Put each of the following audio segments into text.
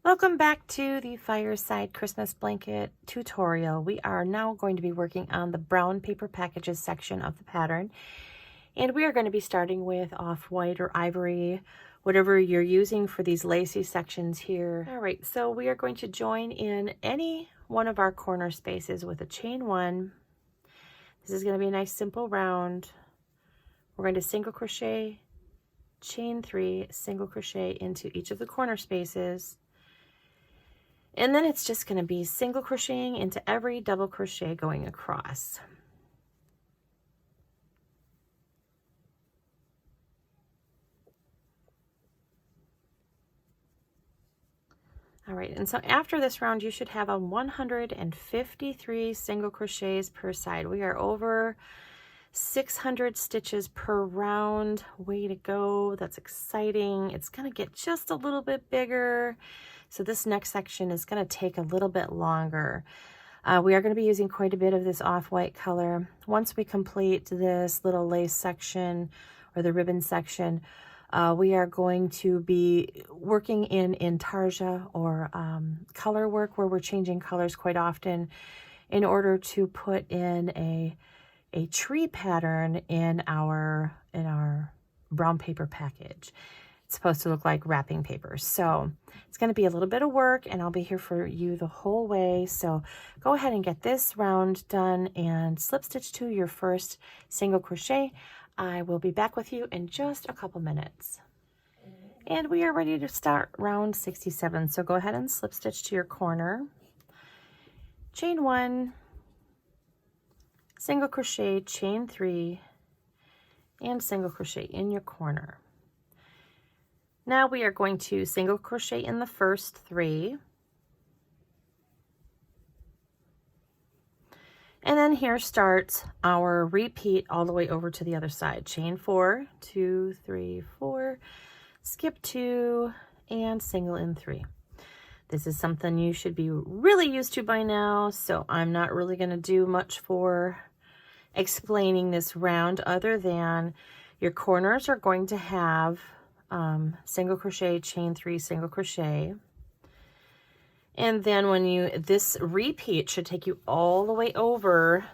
Welcome back to the Fireside Christmas Blanket tutorial. We are now going to be working on the brown paper packages section of the pattern. And we are going to be starting with off-white or ivory, whatever you're using for these lacy sections here. All right, so we are going to join in any one of our corner spaces with a chain one. This is going to be a nice simple round. We're going to single crochet, chain three, single crochet into each of the corner spaces. And then it's just going to be single crocheting into every double crochet going across. All right, and so after this round, you should have a 153 single crochets per side. We are over 600 stitches per round. Way to go. That's exciting. It's going to get just a little bit bigger. So this next section is going to take a little bit longer. We are going to be using quite a bit of this off-white color. Once we complete this little lace section or the ribbon section, we are going to be working in Intarsia or color work, where we're changing colors quite often in order to put in a tree pattern in our brown paper package. It's supposed to look like wrapping paper. So it's going to be a little bit of work, and I'll be here for you the whole way. So go ahead and get this round done and slip stitch to your first single crochet. I will be back with you in just a couple minutes. And we are ready to start round 67. So go ahead and slip stitch to your corner, chain one, single crochet, chain three, and single crochet in your corner. Now we are going to single crochet in the first three. And then here starts our repeat all the way over to the other side. Chain four, 2, 3, 4, skip 2, and single in 3. This is something you should be really used to by now, so I'm not really going to do much for explaining this round other than your corners are going to have single crochet, chain 3, single crochet. And then when this repeat should take you all the way over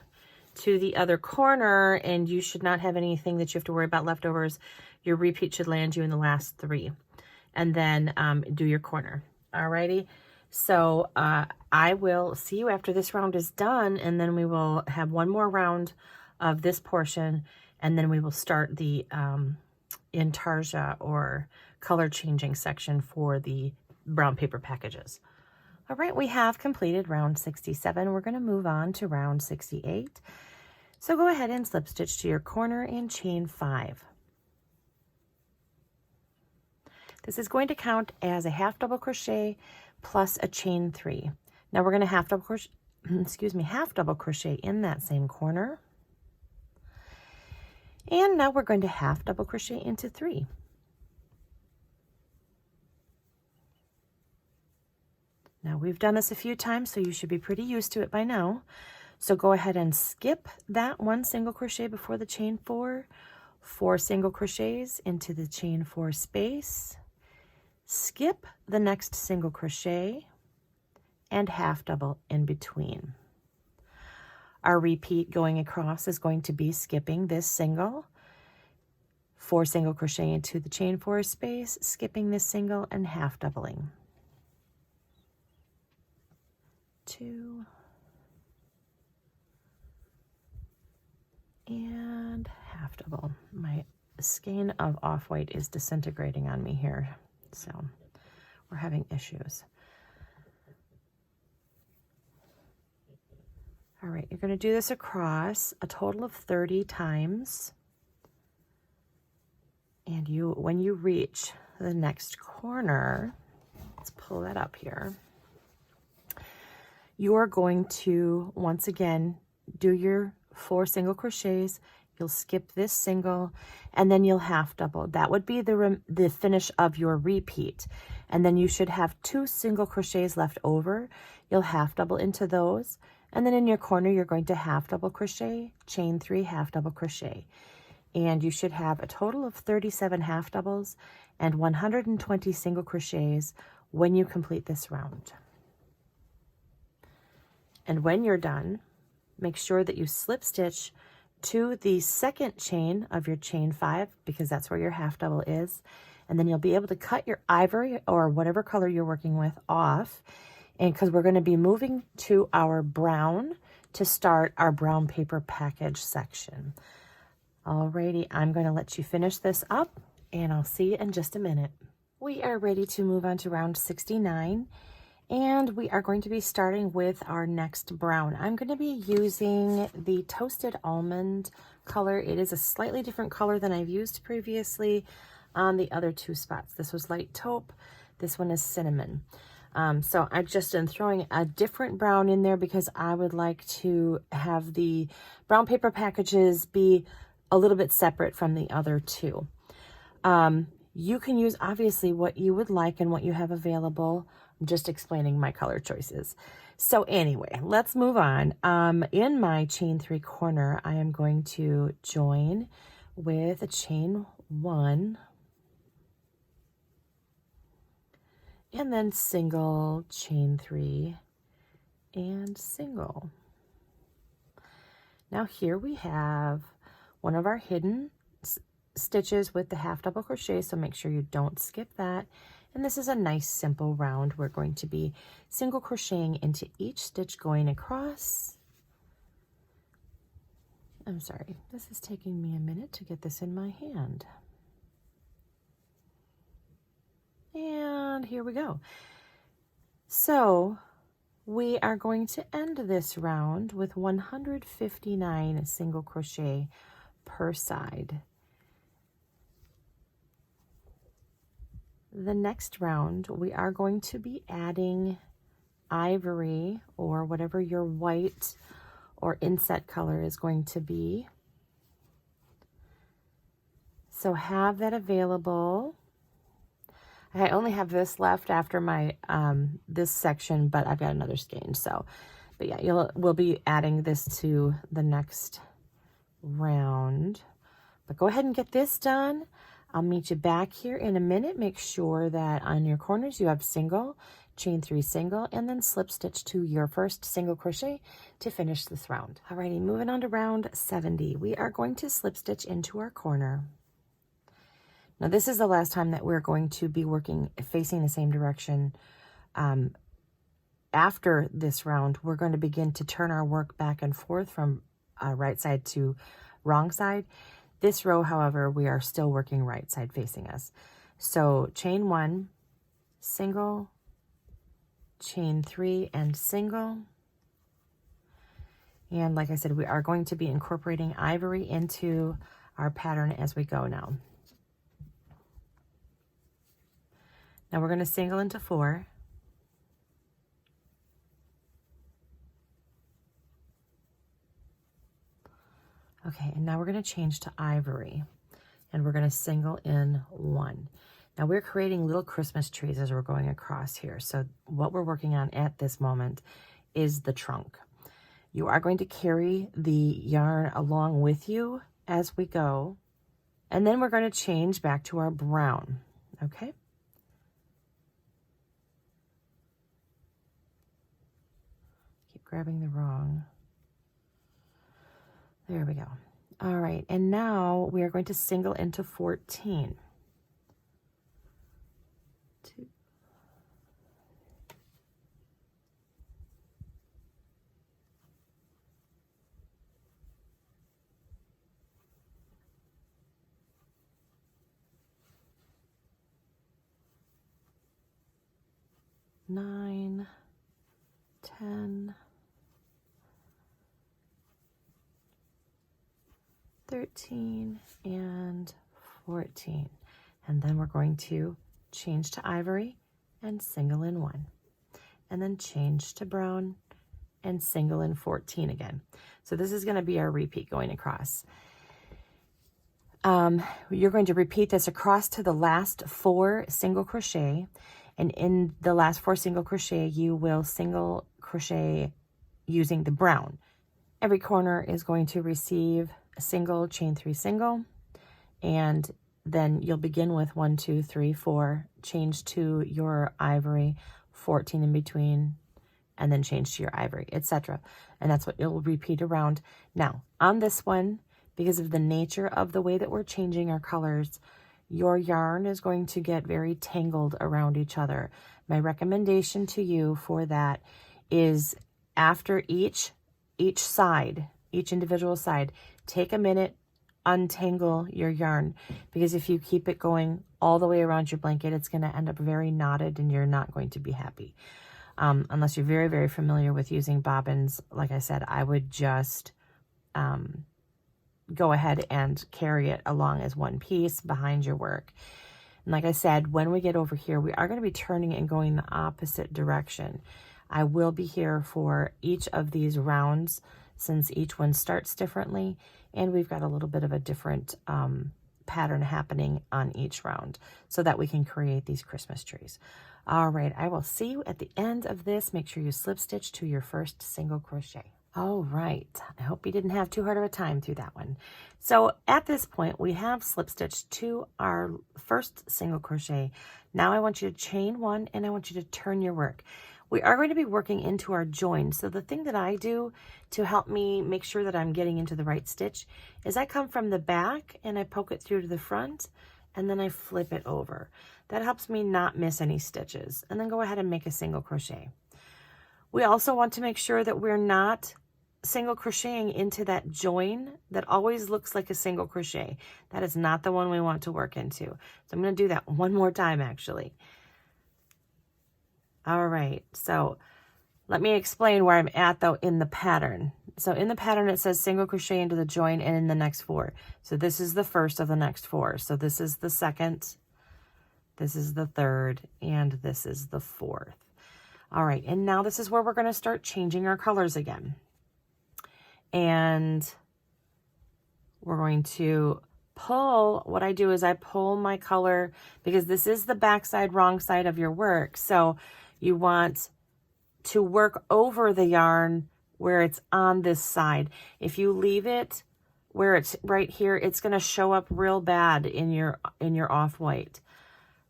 to the other corner, and you should not have anything that you have to worry about leftovers. Your repeat should land you in the last 3, and then do your corner. Alrighty. So I will see you after this round is done, and then we will have one more round of this portion, and then we will start the Intarsia or color changing section for the brown paper packages. All right, we have completed round 67. We're going to move on to round 68. So go ahead and slip stitch to your corner and chain 5. This is going to count as a half double crochet plus a chain 3. Now we're going to half double crochet in that same corner. And now we're going to half double crochet into 3. Now we've done this a few times, so you should be pretty used to it by now. So go ahead and skip that 1 single crochet before the chain 4, 4 single crochets into the chain 4 space, skip the next single crochet, and half double in between. Our repeat going across is going to be skipping this single, 4 single crochet into the chain 4 space, skipping this single, and half doubling. 2 and half double. My skein of off-white is disintegrating on me here, so we're having issues. All right, you're going to do this across a total of 30 times, and when you reach the next corner, let's pull that up here. You are going to, once again, do your 4 single crochets. You'll skip this single, and then you'll half double. That would be the finish of your repeat. And then you should have 2 single crochets left over. You'll half double into those. And then in your corner, you're going to half double crochet, chain 3, half double crochet. And you should have a total of 37 half doubles and 120 single crochets when you complete this round. And when you're done, make sure that you slip stitch to the second chain of your chain 5, because that's where your half double is. And then you'll be able to cut your ivory or whatever color you're working with off. And because we're going to be moving to our brown to start our brown paper package section. Alrighty, I'm going to let you finish this up and I'll see you in just a minute. We are ready to move on to round 69. And we are going to be starting with our next brown. I'm going to be using the Toasted Almond color. It is a slightly different color than I've used previously on the other 2 spots. This was Light Taupe. This one is Cinnamon. So I just am throwing a different brown in there because I would like to have the brown paper packages be a little bit separate from the other 2. You can use obviously what you would like and what you have available. I'm just explaining my color choices. So anyway, let's move on. In my chain 3 corner, I am going to join with a chain 1 and then single, chain 3 and single. Now here we have one of our hidden stitches with the half double crochet, so make sure you don't skip that. And this is a nice simple round. We're going to be single crocheting into each stitch going across. I'm sorry, this is taking me a minute to get this in my hand. And here we go. So we are going to end this round with 159 single crochet per side. The next round, we are going to be adding ivory or whatever your white or inset color is going to be. So have that available. I only have this left after my this section, but I've got another skein. So, but yeah, we'll be adding this to the next round. But go ahead and get this done. I'll meet you back here in a minute. Make sure that on your corners you have single, chain 3 single, and then slip stitch to your first single crochet to finish this round. Alrighty, moving on to round 70. We are going to slip stitch into our corner. Now this is the last time that we're going to be working facing the same direction. After this round, we're going to begin to turn our work back and forth from right side to wrong side. This row, however, we are still working right side facing us. So chain 1, single, chain 3 and single. And like I said, we are going to be incorporating ivory into our pattern as we go now. Now we're going to single into 4. Okay, and now we're going to change to ivory, and we're going to single in 1. Now we're creating little Christmas trees as we're going across here. So what we're working on at this moment is the trunk. You are going to carry the yarn along with you as we go, and then we're going to change back to our brown, okay? Keep grabbing the wrong. There we go. All right, and now we are going to single into 14. 2. 9, 10, 13 and 14, and then we're going to change to ivory and single in 1, and then change to brown and single in 14 again. So this is going to be our repeat going across. You're going to repeat this across to the last 4 single crochet, and in the last 4 single crochet you will single crochet using the brown. Every corner is going to receive a single, chain 3 single, and then you'll begin with 1, 2, 3, 4, change to your ivory, 14 in between, and then change to your ivory, etc. And that's what you'll repeat around. Now, on this one, because of the nature of the way that we're changing our colors, your yarn is going to get very tangled around each other. My recommendation to you for that is after each side, each individual side, take a minute, untangle your yarn, because if you keep it going all the way around your blanket, it's going to end up very knotted and you're not going to be happy. Unless you're very, very familiar with using bobbins, like I said, I would just go ahead and carry it along as one piece behind your work. And like I said, when we get over here, we are going to be turning and going the opposite direction. I will be here for each of these rounds, since each one starts differently, and we've got a little bit of a different pattern happening on each round so that we can create these Christmas trees. All right, I will see you at the end of this. Make sure you slip stitch to your first single crochet. All right, I hope you didn't have too hard of a time through that one. So at this point, we have slip stitched to our first single crochet. Now I want you to chain 1 and I want you to turn your work. We are going to be working into our join. So the thing that I do to help me make sure that I'm getting into the right stitch is I come from the back and I poke it through to the front, and then I flip it over. That helps me not miss any stitches. And then go ahead and make a single crochet. We also want to make sure that we're not single crocheting into that join that always looks like a single crochet. That is not the one we want to work into. So I'm going to do that one more time actually. All right, so let me explain where I'm at though in the pattern. So in the pattern it says single crochet into the join and in the next 4. So this is the first of the next 4. So this is the second, this is the third, and this is the fourth. All right, and now this is where we're going to start changing our colors again. And we're going to pull, what I do is I pull my color, because this is the back side, wrong side of your work. So you want to work over the yarn where it's on this side. If you leave it where it's right here, it's going to show up real bad in your off-white.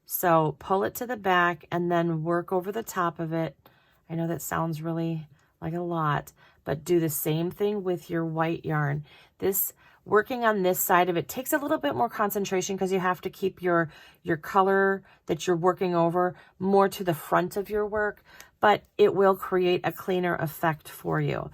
So pull it to the back and then work over the top of it. I know that sounds really like a lot, but do the same thing with your white yarn. This working on this side of it takes a little bit more concentration because you have to keep your color that you're working over more to the front of your work, but it will create a cleaner effect for you.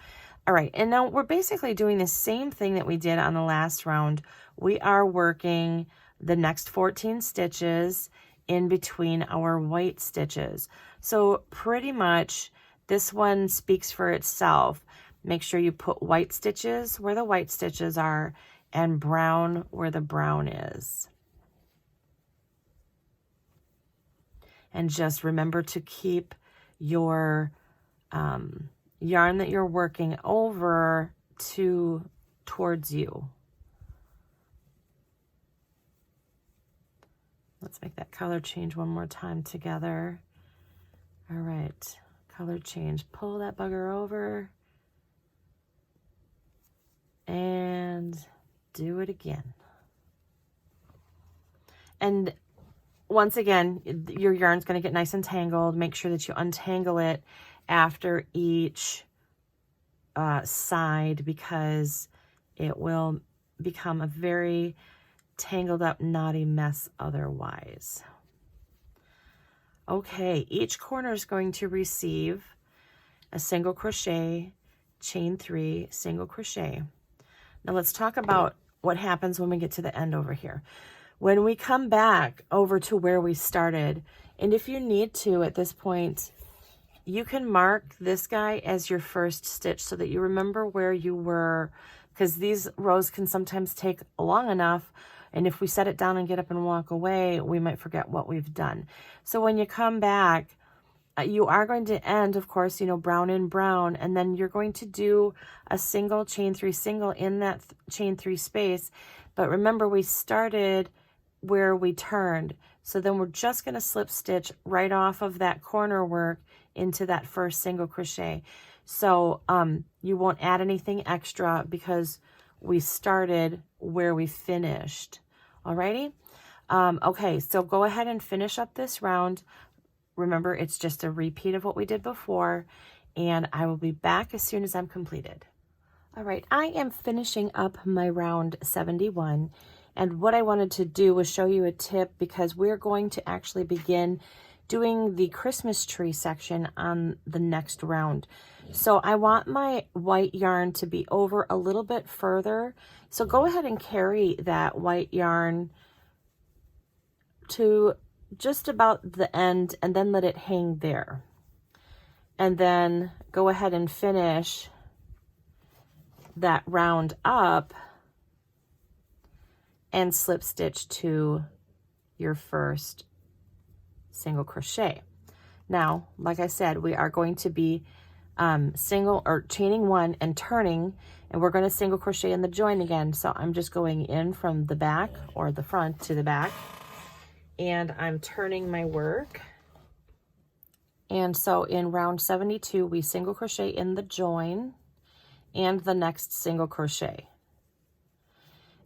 All right, and now we're basically doing the same thing that we did on the last round. We are working the next 14 stitches in between our white stitches. So pretty much this one speaks for itself. Make sure you put white stitches where the white stitches are and brown where the brown is. And just remember to keep your yarn that you're working over towards you. Let's make that color change one more time together. All right, color change. Pull that bugger over. And do it again. And once again, your yarn's going to get nice and tangled. Make sure that you untangle it after each side, because it will become a very tangled up, knotty mess otherwise. Okay, each corner is going to receive a single crochet, chain 3, single crochet. Now let's talk about what happens when we get to the end over here. When we come back over to where we started, and if you need to at this point, you can mark this guy as your first stitch so that you remember where you were, because these rows can sometimes take long enough, and if we set it down and get up and walk away, we might forget what we've done. So when you come back, you are going to end, of course, brown in brown, and then you're going to do a single, chain 3 single in that chain 3 space. But remember, we started where we turned. So then we're just going to slip stitch right off of that corner work into that first single crochet. So you won't add anything extra because we started where we finished. Alrighty? Okay, so go ahead and finish up this round. Remember, it's just a repeat of what we did before, and I will be back as soon as I'm completed. All right, I am finishing up my round 71, and what I wanted to do was show you a tip because we're going to actually begin doing the Christmas tree section on the next round. So I want my white yarn to be over a little bit further. So go ahead and carry that white yarn to just about the end and then let it hang there. And then go ahead and finish that round up and slip stitch to your first single crochet. Now, like I said, we are going to be single or chaining one and turning, and we're going to single crochet in the join again. So I'm just going in from the back or the front to the back, and I'm turning my work. And so in round 72, we single crochet in the join and the next single crochet.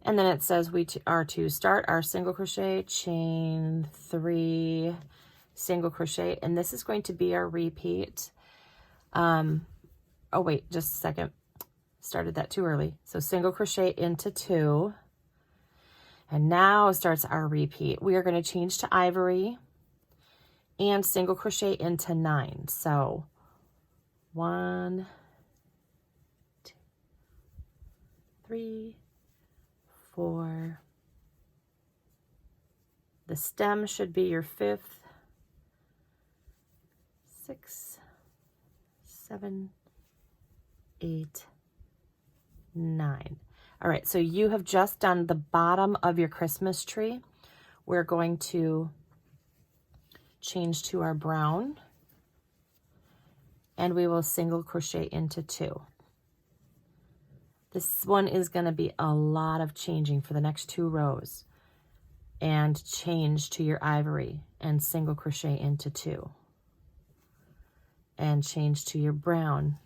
And then it says we are to start our single crochet, chain 3, single crochet, and this is going to be our repeat. Oh wait, just a second. Started that too early. So single crochet into 2. And now starts our repeat. We are going to change to ivory and single crochet into 9. So 1, 2, 3, 4. The stem should be your 5th, 6, 7, 8, 9. All right, so you have just done the bottom of your Christmas tree. We're going to change to our brown, and we will single crochet into 2. This one is going to be a lot of changing for the next 2 rows, and change to your ivory and single crochet into 2, and change to your brown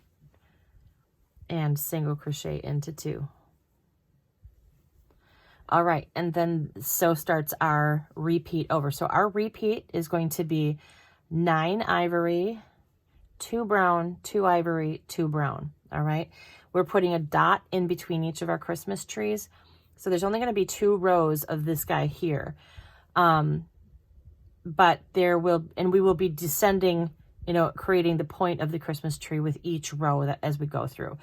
and single crochet into 2. All right, and then so starts our repeat over. So our repeat is going to be 9 ivory, 2 brown, 2 ivory, 2 brown. All right, we're putting a dot in between each of our Christmas trees. So there's only going to be 2 rows of this guy here. But there will, and we will be descending, you know, creating the point of the Christmas tree with each row that as we go through.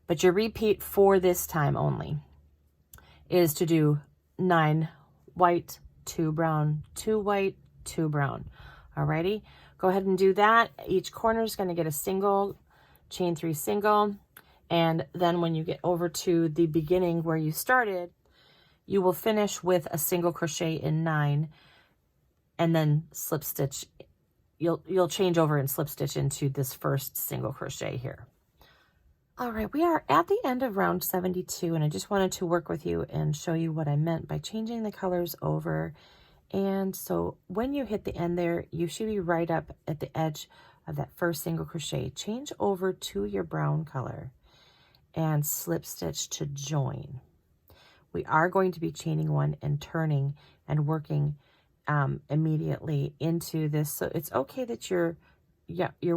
But your repeat for this time only is to do 9 white, 2 brown, 2 white, 2 brown. Alrighty, go ahead and do that. Each corner is going to get a single, chain 3 single, and then when you get over to the beginning where you started, you will finish with a single crochet in 9, and then slip stitch. You'll change over and slip stitch into this first single crochet here. All right, we are at the end of round 72, and I just wanted to work with you and show you what I meant by changing the colors over. And so when you hit the end there, you should be right up at the edge of that first single crochet. Change over to your brown color and slip stitch to join. We are going to be chaining 1 and turning and working immediately into this. So it's okay that your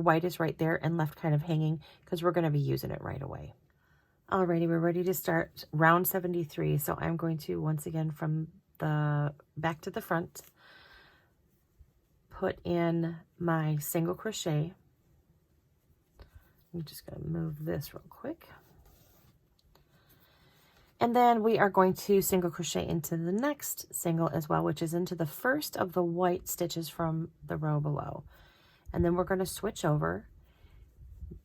white is right there and left kind of hanging, because we're going to be using it right away. Alrighty, we're ready to start round 73. So I'm going to, once again, from the back to the front, put in my single crochet. I'm just going to move this real quick. And then we are going to single crochet into the next single as well, which is into the first of the white stitches from the row below. And then we're going to switch over,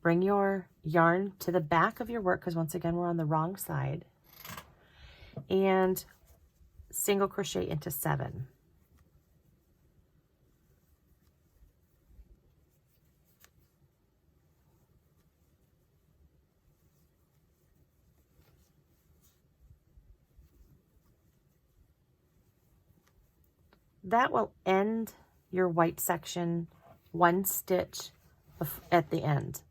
bring your yarn to the back of your work, because once again, we're on the wrong side, and single crochet into 7. That will end your white section 1 stitch at the end,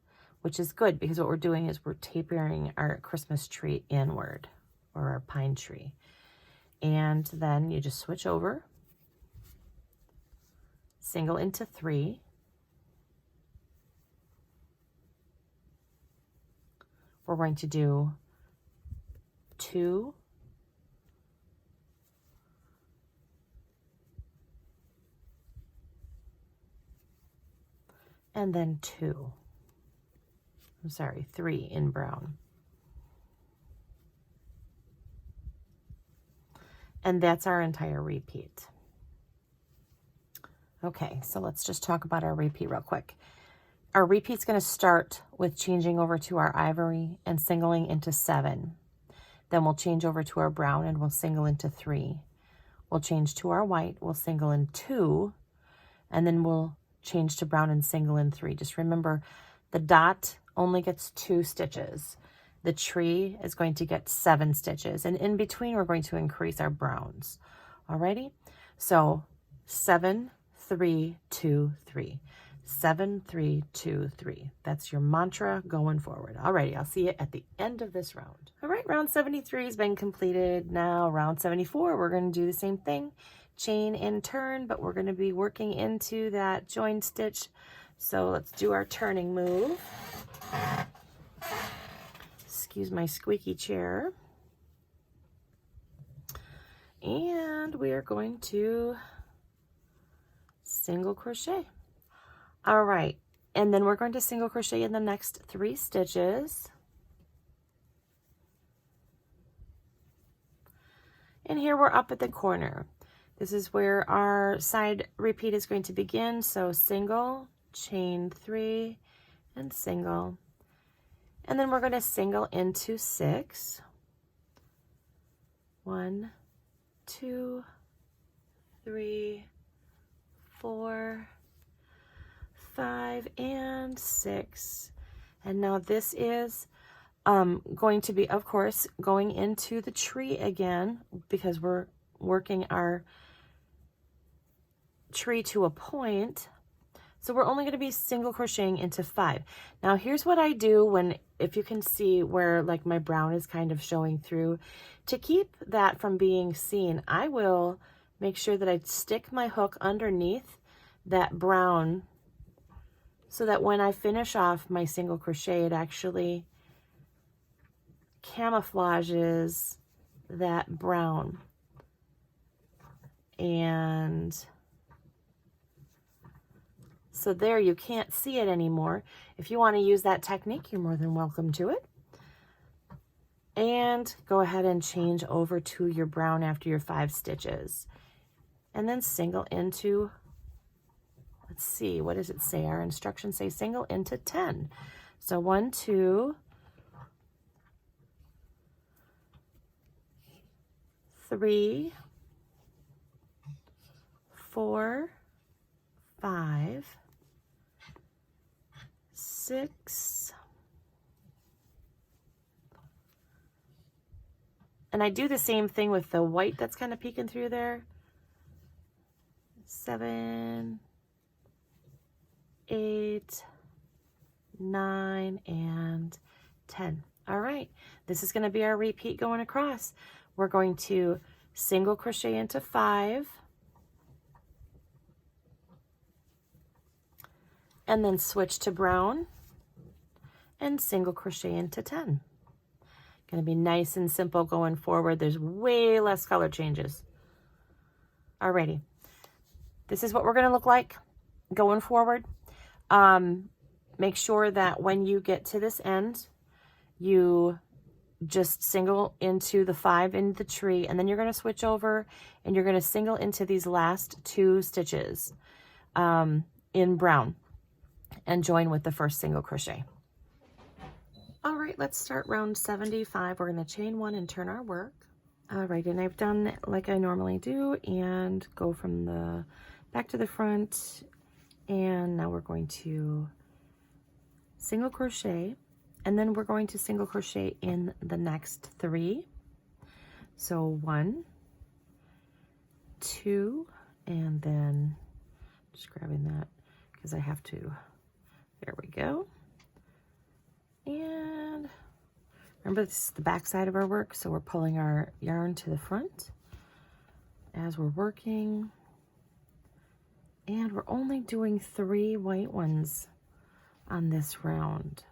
which is good because what we're doing is we're tapering our Christmas tree inward, or our pine tree. And then you just switch over single into 3, we're going to do 2, and then 2. I'm sorry, 3 in brown. And that's our entire repeat. Okay, so let's just talk about our repeat real quick. Our repeat's going to start with changing over to our ivory and singling into 7. Then we'll change over to our brown and we'll single into 3. We'll change to our white, we'll single in 2, and then we'll change to brown and single in 3. Just remember, the dot only gets 2 stitches. The tree is going to get 7 stitches, and in between we're going to increase our browns. Alrighty, so 7, 3, 2, 3. 7, 3, 2, 3. That's your mantra going forward. Alrighty, I'll see you at the end of this round. All right, round 73 has been completed. Now round 74, we're going to do the same thing. Chain and turn, but we're going to be working into that join stitch. So let's do our turning move. Excuse my squeaky chair. And we are going to single crochet. All right, and then we're going to single crochet in the next 3 stitches. And here we're up at the corner. This is where our side repeat is going to begin. So single, chain 3, and single. And then we're going to single into 6. 1, 2, 3, 4, 5, and 6. And now this is going to be, of course, going into the tree again, because we're working our tree to a point. So we're only going to be single crocheting into 5. Now here's what I do when, if you can see where like my brown is kind of showing through, to keep that from being seen, I will make sure that I stick my hook underneath that brown, so that when I finish off my single crochet, it actually camouflages that brown. And so there, you can't see it anymore. If you want to use that technique, you're more than welcome to it. And go ahead and change over to your brown after your 5 stitches. And then single into, let's see, what does it say? Our instructions say single into 10. So 1, 2, 3, 4, 5, 6, and I do the same thing with the white that's kind of peeking through there. 7, 8, 9, and 10. All right, this is going to be our repeat going across. We're going to single crochet into 5, and then switch to brown and single crochet into 10. Going to be nice and simple going forward. There's way less color changes. Alrighty, this is what we're going to look like going forward. Make sure that when you get to this end, you just single into the 5 in the tree, and then you're going to switch over and you're going to single into these last 2 stitches in brown and join with the first single crochet. All right, let's start round 75. We're going to chain 1 and turn our work. All right, and I've done like I normally do and go from the back to the front, and now we're going to single crochet, and then we're going to single crochet in the next 3. So 1, 2, and then just grabbing that because I have to, there we go. And remember, this is the back side of our work, so we're pulling our yarn to the front as we're working. And we're only doing 3 white ones on this round.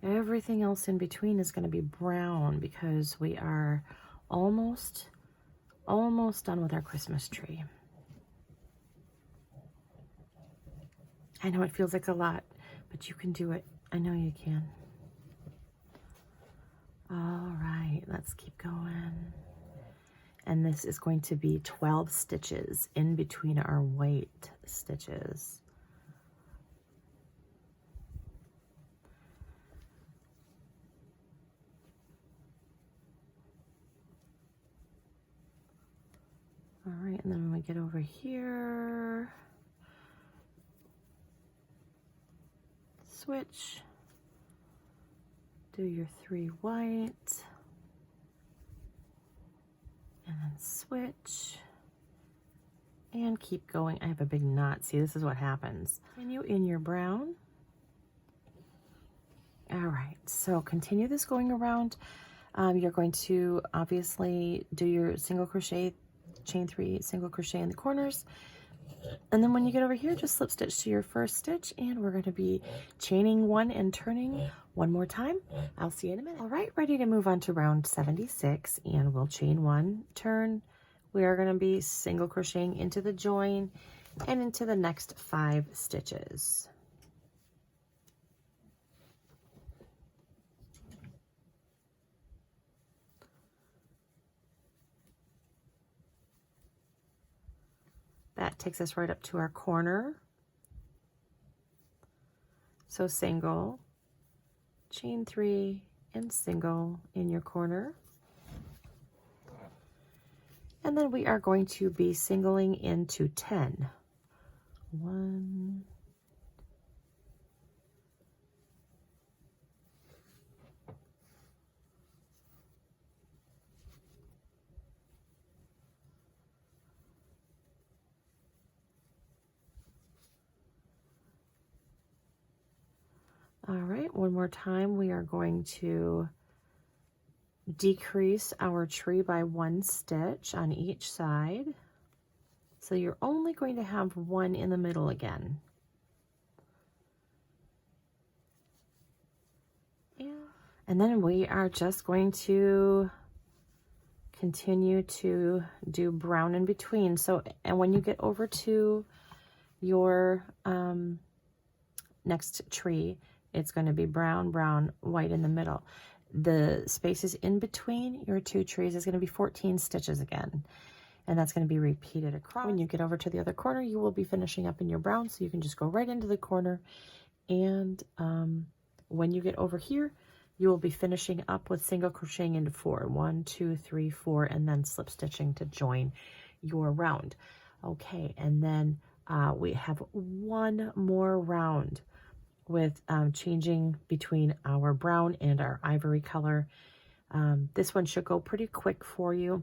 Everything else in between is going to be brown because we are almost done with our Christmas tree. I know it feels like a lot, but you can do it. I know you can. All right, let's keep going. And this is going to be 12 stitches in between our white stitches. All right, and then when we get over here, switch, do your 3 white, and then switch, and keep going. I have a big knot. See, this is what happens. Continue in your brown. All right, so continue this going around. You're going to obviously do your single crochet, chain 3, single crochet in the corners. And then when you get over here, just slip stitch to your first stitch, and we're going to be chaining 1 and turning 1 more time. I'll see you in a minute. All right, ready to move on to round 76, and we'll chain 1, turn. We are going to be single crocheting into the join and into the next 5 stitches. That takes us right up to our corner. So single, chain 3, and single in your corner. And then we are going to be singling into 10. 1, all right, one more time. We are going to decrease our tree by 1 stitch on each side. So you're only going to have 1 in the middle again. And then we are just going to continue to do brown in between. So, and when you get over to your next tree, it's going to be brown, brown, white in the middle. The spaces in between your 2 trees is going to be 14 stitches again. And that's going to be repeated across. When you get over to the other corner, you will be finishing up in your brown. So you can just go right into the corner. And when you get over here, you will be finishing up with single crocheting into 4. 1, 2, 3, 4, and then slip stitching to join your round. Okay, and then we have 1 more round with changing between our brown and our ivory color. This one should go pretty quick for you.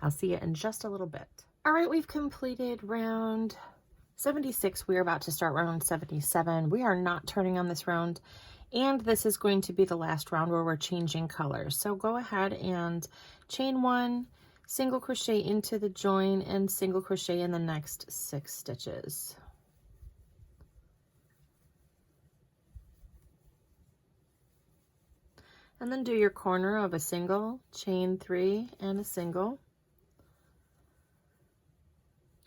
I'll see you in just a little bit. All right, we've completed round 76. We are about to start round 77. We are not turning on this round, and this is going to be the last round where we're changing colors. So go ahead and chain 1, single crochet into the join, and single crochet in the next 6 stitches. And then do your corner of a single, chain 3, and a single.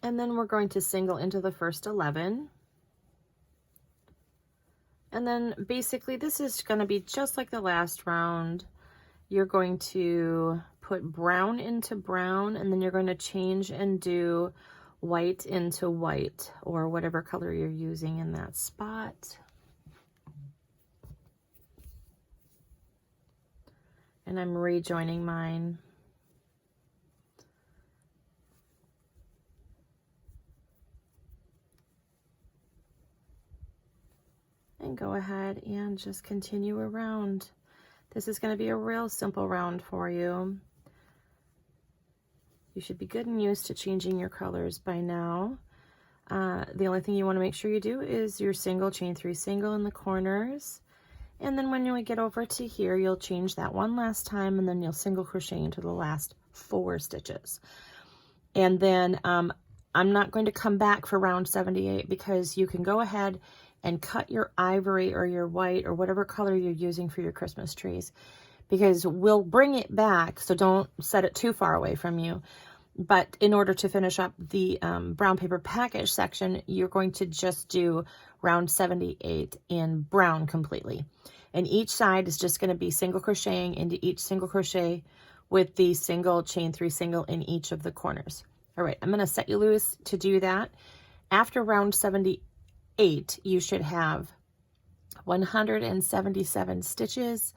And then we're going to single into the first 11. And then basically this is going to be just like the last round. You're going to put brown into brown, and then you're going to change and do white into white, or whatever color you're using in that spot. And I'm rejoining mine. And go ahead and just continue around. This is going to be a real simple round for you. You should be good and used to changing your colors by now. The only thing you want to make sure you do is your single, chain 3 single in the corners. And then when you get over to here, you'll change that one last time, and then you'll single crochet into the last 4 stitches. And then I'm not going to come back for round 78 because you can go ahead and cut your ivory or your white or whatever color you're using for your Christmas trees, because we'll bring it back. So don't set it too far away from you. But in order to finish up the brown paper package section, you're going to just do round 78 in brown completely. And each side is just going to be single crocheting into each single crochet with the single chain 3 single in each of the corners. All right, I'm going to set you loose to do that. After round 78, you should have 177 stitches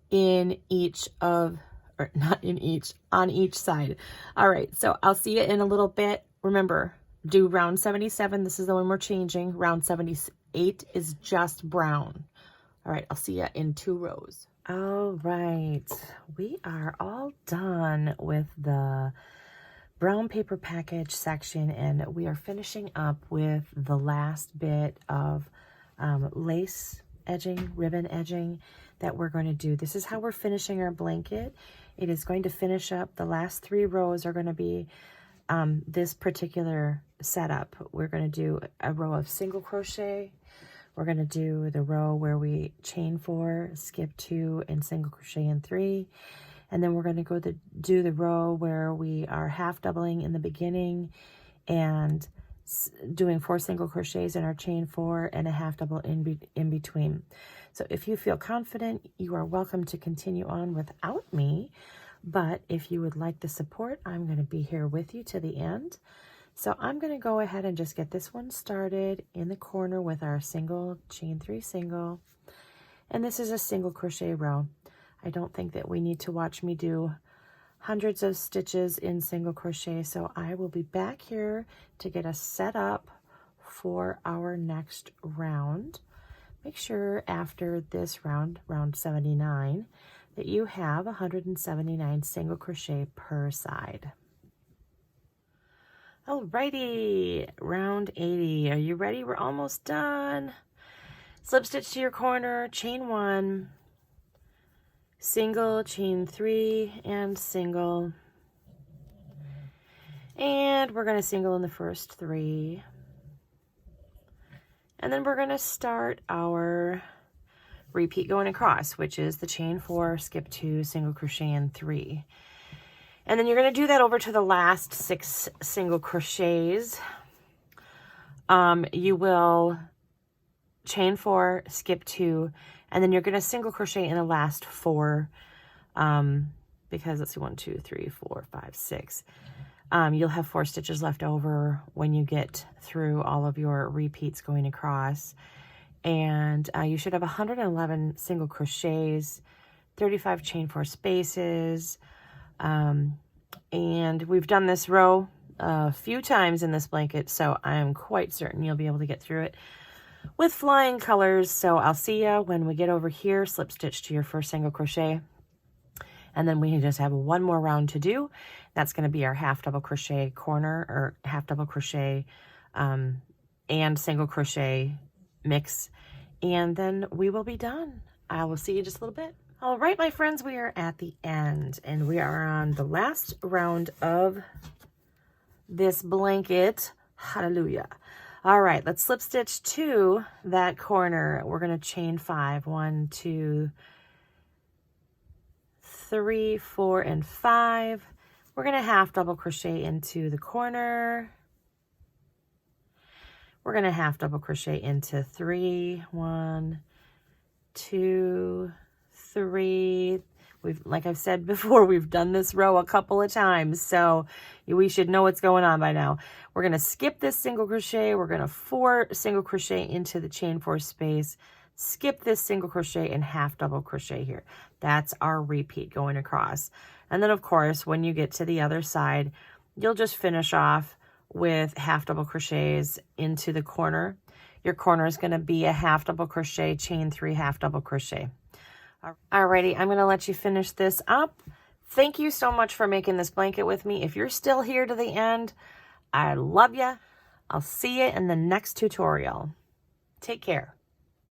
in each of, or not in each, on each side. All right, so I'll see you in a little bit. Remember, do round 77. This is the one we're changing. Round 78 is just brown. All right, I'll see you in 2 rows. All right, we are all done with the brown paper package section, and we are finishing up with the last bit of lace edging, ribbon edging that we're going to do. This is how we're finishing our blanket. It is going to finish up. The last 3 rows are going to be this particular setup. We're going to do a row of single crochet. We're going to do the row where we chain 4, skip 2, and single crochet in 3. And then we're going to go do the row where we are half doubling in the beginning and doing 4 single crochets in our chain 4 and a half double in between. So if you feel confident, you are welcome to continue on without me. But if you would like the support, I'm going to be here with you to the end. So I'm going to go ahead and just get this one started in the corner with our single chain 3 single. And this is a single crochet row. I don't think that we need to watch me do hundreds of stitches in single crochet. So I will be back here to get us set up for our next round. Make sure after this round, round 79, that you have 179 single crochet per side. Alrighty, round 80. Are you ready? We're almost done. Slip stitch to your corner, chain 1, single, chain 3, and single. And we're going to single in the first 3. And then we're going to start our repeat going across, which is the chain 4, skip 2, single crochet in 3. And then you're going to do that over to the last 6 single crochets. You will chain 4, skip 2, and then you're going to single crochet in the last 4, because let's see, 1, 2, 3, 4, 5, 6. You'll have 4 stitches left over when you get through all of your repeats going across. And you should have 111 single crochets, 35 chain 4 spaces. And we've done this row a few times in this blanket, so I am quite certain you'll be able to get through it with flying colors. So I'll see you when we get over here. Slip stitch to your first single crochet, and then we just have 1 more round to do. That's going to be our half double crochet corner, or half double crochet and single crochet mix, and then we will be done. I will see you just a little bit. All right, my friends, we are at the end, and we are on the last round of this blanket. Hallelujah. All right, let's slip stitch to that corner. We're going to chain 5. 1, 2, 3, 4, and 5. We're going to half double crochet into the corner. We're going to half double crochet into 3. 1, 2, 3. Like I've said before, we've done this row a couple of times, so we should know what's going on by now. We're going to skip this single crochet. We're going to 4 single crochet into the chain 4 space, skip this single crochet, and half double crochet here. That's our repeat going across. And then, of course, when you get to the other side, you'll just finish off with half double crochets into the corner. Your corner is going to be a half double crochet, chain 3, half double crochet. Alrighty, I'm going to let you finish this up. Thank you so much for making this blanket with me. If you're still here to the end, I love you. I'll see you in the next tutorial. Take care.